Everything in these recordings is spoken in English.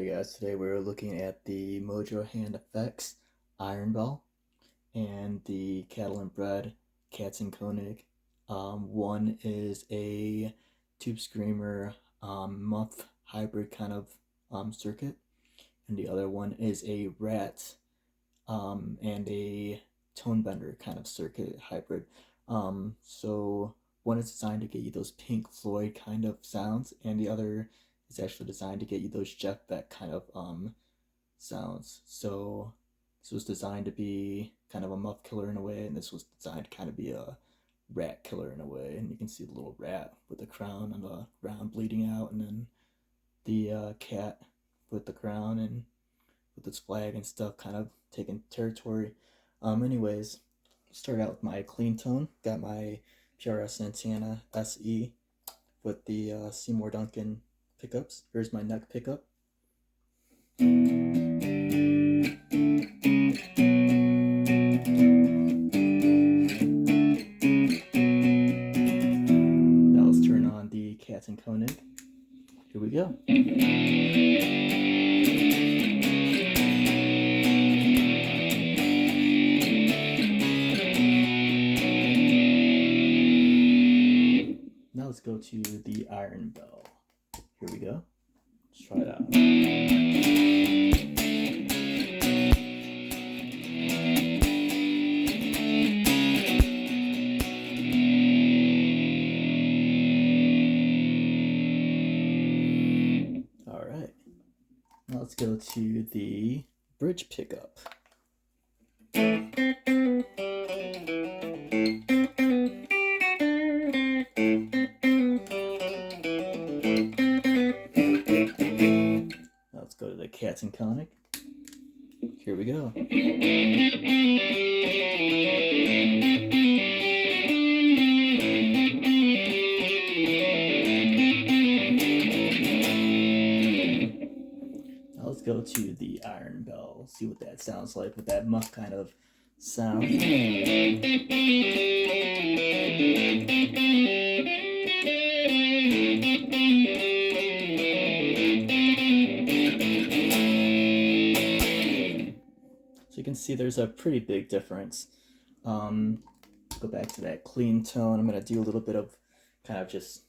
Alright guys, today we're looking at the MojoHand effects iron bell and the Catalinbread Katzenkönig. One is a tube screamer muff hybrid kind of circuit, and the other one is a rat and a tone bender kind of circuit hybrid. So one is designed to get you those Pink Floyd kind of sounds, and the other is actually designed to get you those Jeff Beck kind of sounds. So this was designed to be kind of a muff killer in a way, and this was designed to kind of be a rat killer in a way. And you can see the little rat with the crown on the ground bleeding out, and then the cat with the crown and with its flag and stuff kind of taking territory. Anyways, start out with my clean tone. Got my PRS Santana SE with the Seymour Duncan pickups. Here's my neck pickup. Now let's turn on the Katzenkönig. Here we go. Now let's go to the iron bell. Here we go. Let's try it out. All right. Now let's go to the bridge pickup. Let's go to the Katzenkönig. Here we go. Now let's go to the iron bell. See what that sounds like with that muff kind of sound. You can see there's a pretty big difference. Go back to that clean tone. I'm going to do a little bit of kind of just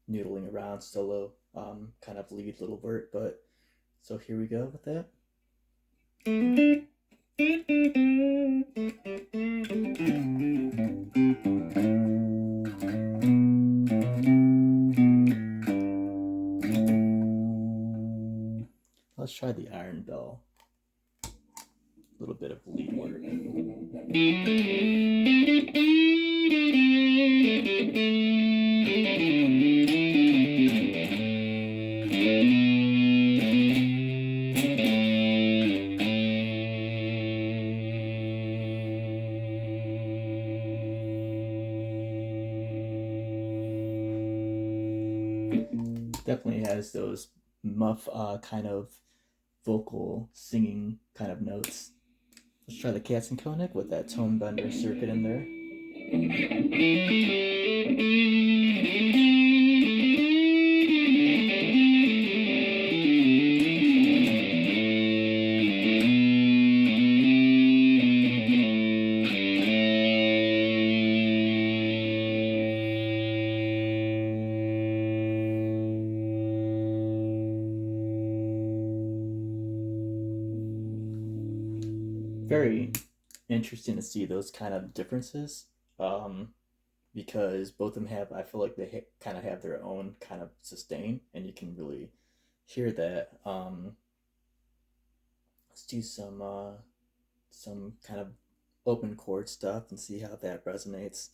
noodling around solo, kind of lead little vert, but so here we go with that. Let's try the iron bell. A little bit of lead work. Definitely has those muff kind of vocal singing kind of notes. Let's try the Katzenkönig with that tone bender circuit in there. Very interesting to see those kind of differences, because both of them have, I feel like they kind of have their own kind of sustain, and you can really hear that. Let's do some kind of open chord stuff and see how that resonates.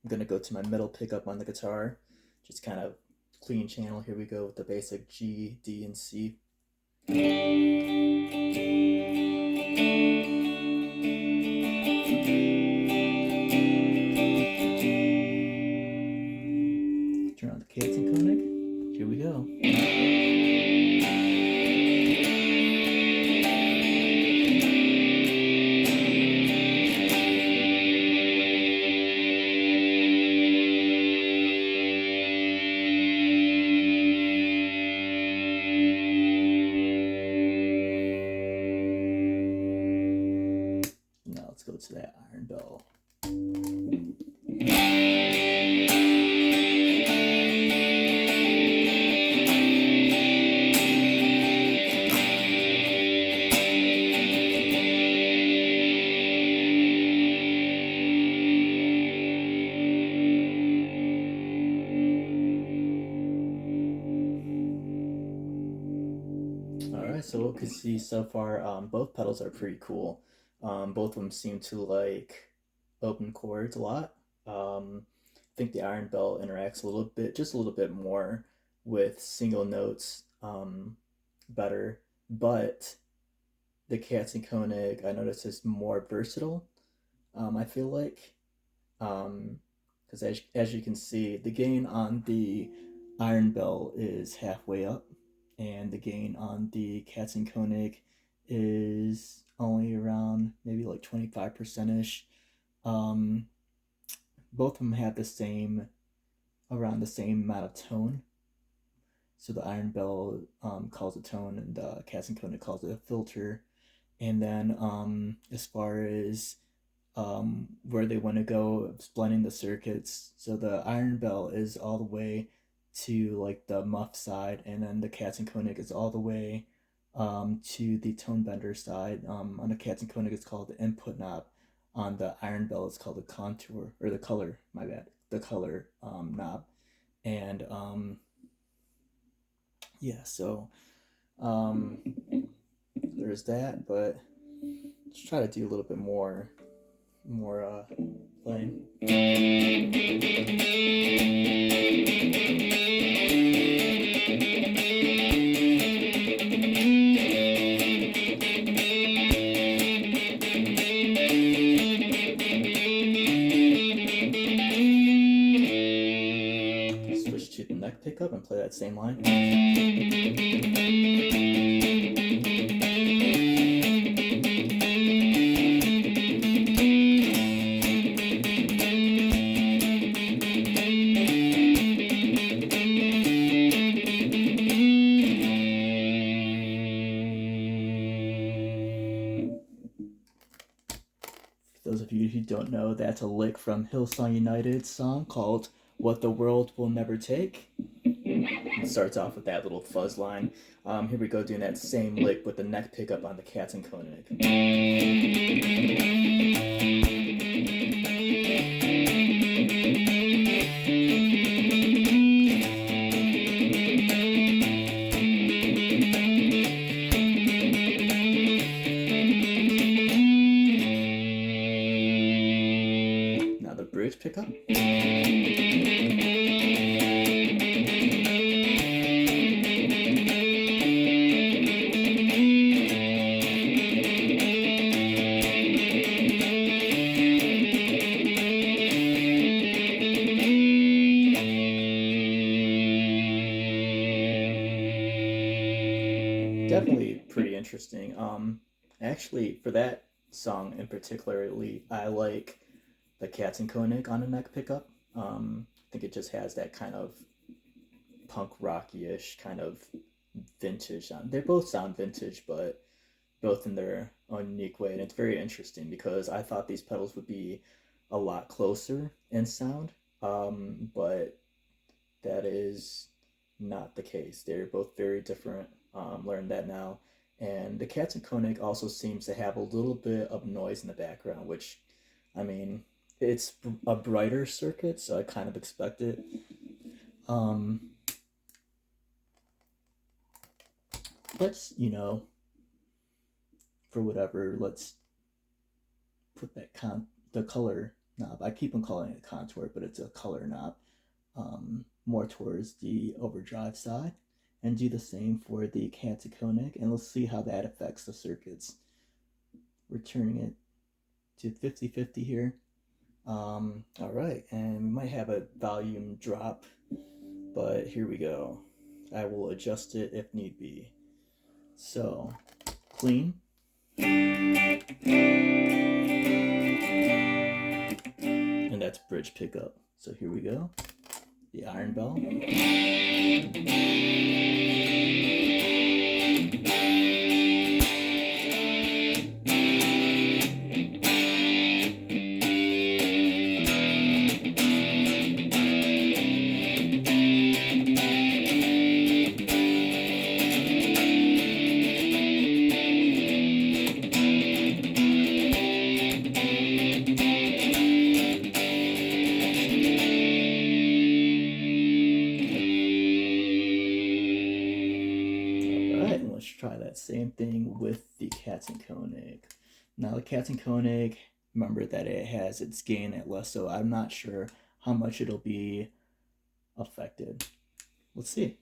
I'm gonna go to my middle pickup on the guitar, just kind of clean channel. Here we go with the basic G, D, and C. Turn on the Katzenkönig. Here we go. go to that iron bell. Alright, so what we can see so far, both pedals are pretty cool. Both of them seem to like open chords a lot. I think the iron bell interacts a little bit, just a little bit more with single notes better, but the Katzenkönig I noticed is more versatile. I feel like, because as you can see, the gain on the iron bell is halfway up, and the gain on the Katzenkönig is only around maybe like 25% ish. Um, both of them have the same, around the same amount of tone. So the iron bell calls it tone, and the Katzenkönig calls it a filter. And then as far as where they want to go, blending the circuits. So the iron bell is all the way to like the muff side, and then the Katzenkönig is all the way to the tone bender side. On the Katzenkönig, it's called the input knob. On the iron bell, it's called the contour, or the color. My bad, the color knob. And yeah, so um, there's that. But let's try to do a little bit more playing. Switch to the neck pickup and play that same line. Those of you who don't know, that's a lick from Hillsong United's song called What the World Will Never Take. It starts off with that little fuzz line. Here we go, doing that same lick with the neck pickup on the Katzenkönig. Now the bridge pickup. Definitely pretty interesting. Actually, for that song in particularly, I like the Katzenkönig on a neck pickup. I think it just has that kind of punk rocky-ish kind of vintage sound. They both sound vintage, but both in their own unique way, and it's very interesting because I thought these pedals would be a lot closer in sound, but that is not the case. They're both very different. Learned that now. And the Katzenkönig also seems to have a little bit of noise in the background, which, I mean, it's a brighter circuit, so I kind of expect it. Let's, for whatever, let's put that the color knob. I keep on calling it contour, but it's a color knob. More towards the overdrive side, and do the same for the Katzenkönig, and let's see how that affects the circuits. We're turning it to 50-50 here. All right, and we might have a volume drop, but here we go. I will adjust it if need be. So, clean. And that's bridge pickup. So here we go. The iron bell. that same thing with the Katzenkönig. Now the Katzenkönig, remember that it has its gain at less, so I'm not sure how much it'll be affected. Let's see.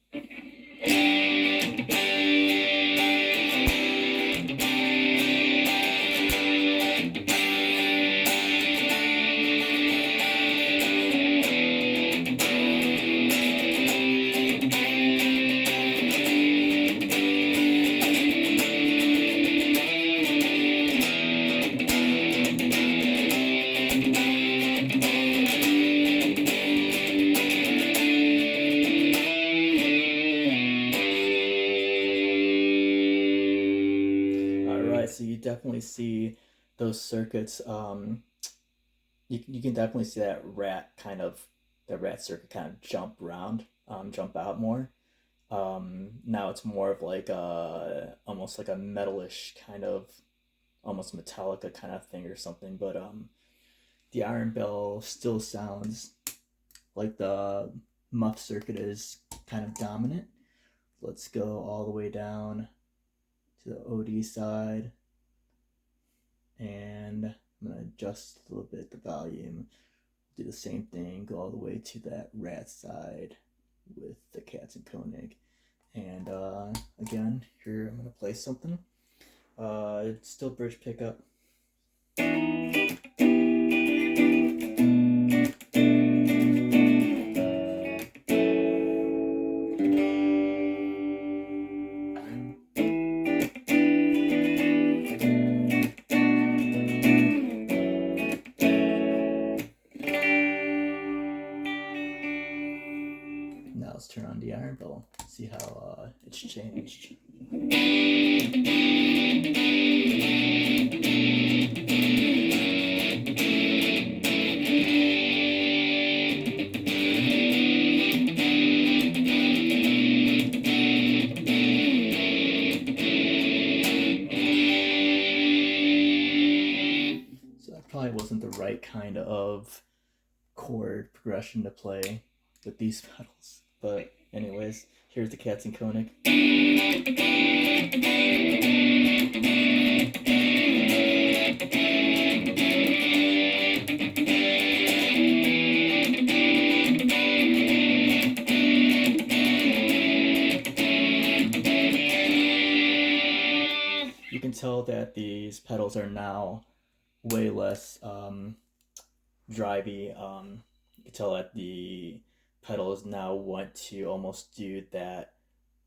So you definitely see those circuits. You can definitely see that rat circuit kind of jump out more. Now it's more of like almost like a metalish kind of, almost Metallica kind of thing or something. But the iron bell still sounds like the muff circuit is kind of dominant. Let's go all the way down to the OD side, and I'm gonna adjust a little bit the volume. Do the same thing, go all the way to that rat side with the Katzenkönig. And again, here I'm gonna play something. It's still bridge pickup. Now let's turn on the iron bell, see how it's changed. So that probably wasn't the right kind of chord progression to play with these pedals. But anyways, here's the Katzenkönig. You can tell that these pedals are now way less drivey. You can tell that the pedals now want to almost do that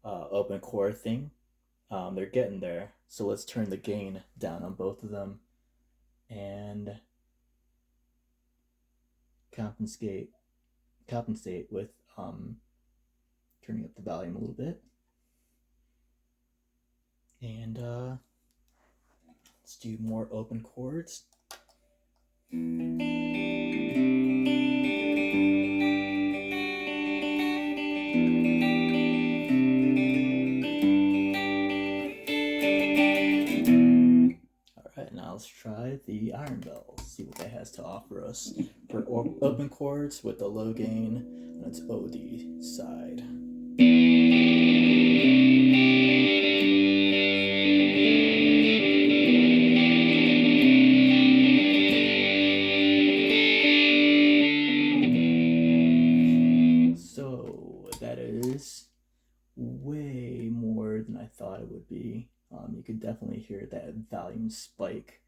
open chord thing. They're getting there. So let's turn the gain down on both of them and compensate with turning up the volume a little bit. And let's do more open chords. Alright, now let's try the iron bell, see what that has to offer us for open chords with the low gain on its OD side. So that is way more than I thought it would be. You can definitely hear that volume spike.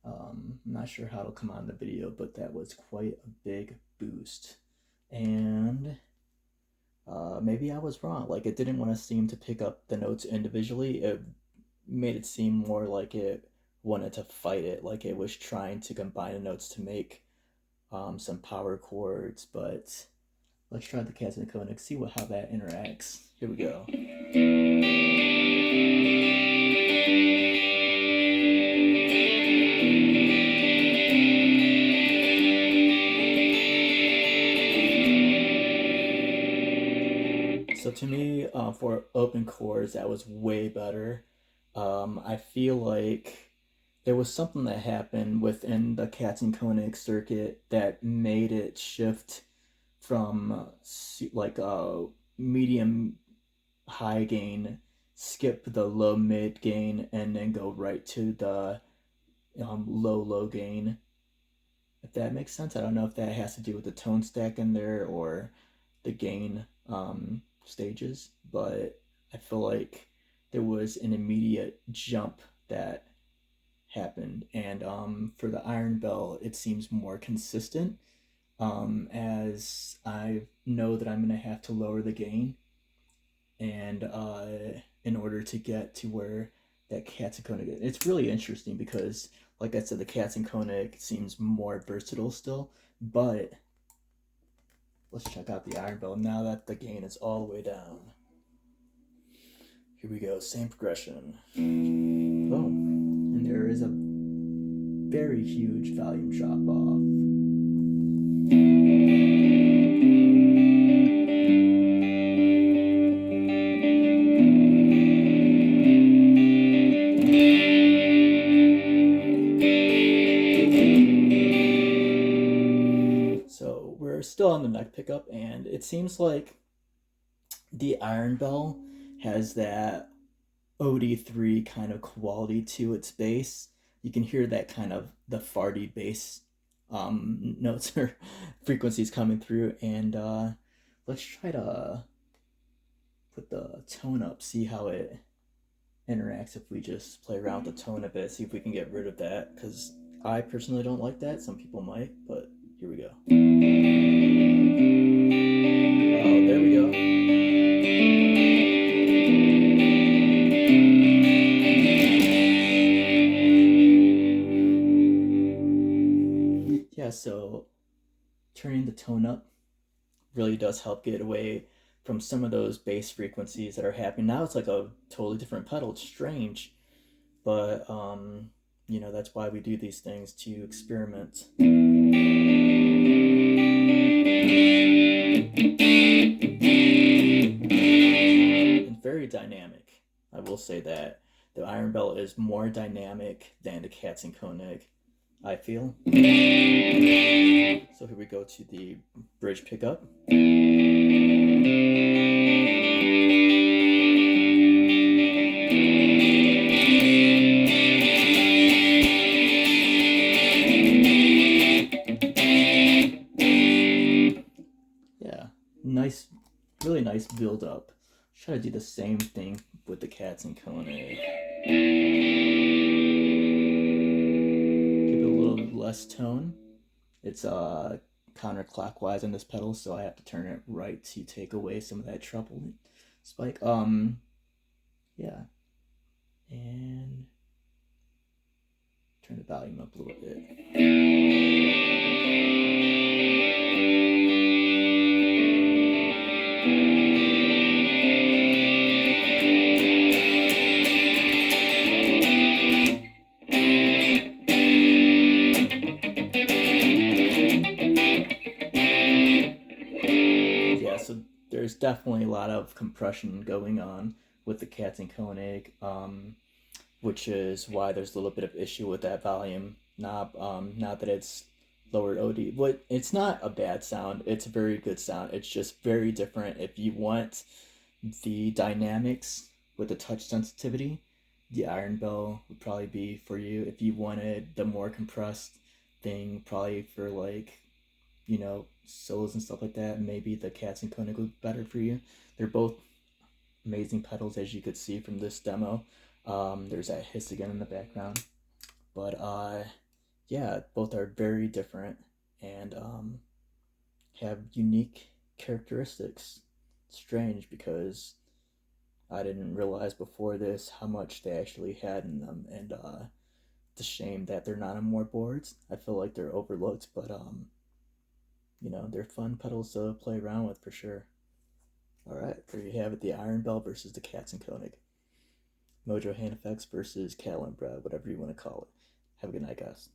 I'm not sure how it'll come on the video, but that was quite a big boost. And maybe I was wrong. Like, it didn't want to seem to pick up the notes individually. It made it seem more like it wanted to fight it, like it was trying to combine the notes to make some power chords. But let's try the Katzenkönig, see how that interacts. Here we go. So to me, for open chords, that was way better. I feel like there was something that happened within the Katzenkönig circuit that made it shift from like a medium high gain skip the low mid gain and then go right to the low gain. If that makes sense, I don't know if that has to do with the tone stack in there or the gain stages, but I feel like there was an immediate jump that happened, and for the iron bell, it seems more consistent. As I know that I'm gonna have to lower the gain, and in order to get to where that Katzenkönig is. It's really interesting because, like I said, the Katzenkönig seems more versatile still, but let's check out the iron bell now that the gain is all the way down. Here we go, same progression. Boom. And there is a very huge volume drop off. So we're still on the neck pickup, and it seems like the iron bell has that OD3 kind of quality to its bass. You can hear that kind of the farty bass notes or frequencies coming through. And let's try to put the tone up, see how it interacts if we just play around with the tone a bit, see if we can get rid of that, because I personally don't like that. Some people might, but here we go. Oh, there we go. Yeah, so turning the tone up really does help get away from some of those bass frequencies that are happening. Now it's like a totally different pedal. It's strange, but that's why we do these things, to experiment. And very dynamic. I will say that the iron bell is more dynamic than the Katzenkönig, I feel. So here we go to the bridge pickup. Yeah, nice, really nice build up. Try to do the same thing with the Katzenkönig. Give it a little less tone. It's counterclockwise on this pedal, so I have to turn it right to take away some of that treble spike. Yeah, and turn the volume up a little bit. Yeah, so there's definitely a lot of compression going on with the Katzenkönig, which is why there's a little bit of issue with that volume knob. Not that it's lowered OD, but it's not a bad sound. It's a very good sound. It's just very different. If you want the dynamics with the touch sensitivity, the iron bell would probably be for you. If you wanted the more compressed thing, probably for like solos and stuff like that, maybe the Katzenkönig would be better for you. They're both amazing pedals, as you could see from this demo. There's that hiss again in the background, but yeah, both are very different and have unique characteristics. Strange, because I didn't realize before this how much they actually had in them, and it's a shame that they're not on more boards. I feel like they're overlooked, but they're fun pedals to play around with for sure. All right, there you have it, the Iron Bell versus the Katzenkönig. MojoHand effects versus Catalinbread, whatever you want to call it. Have a good night, guys.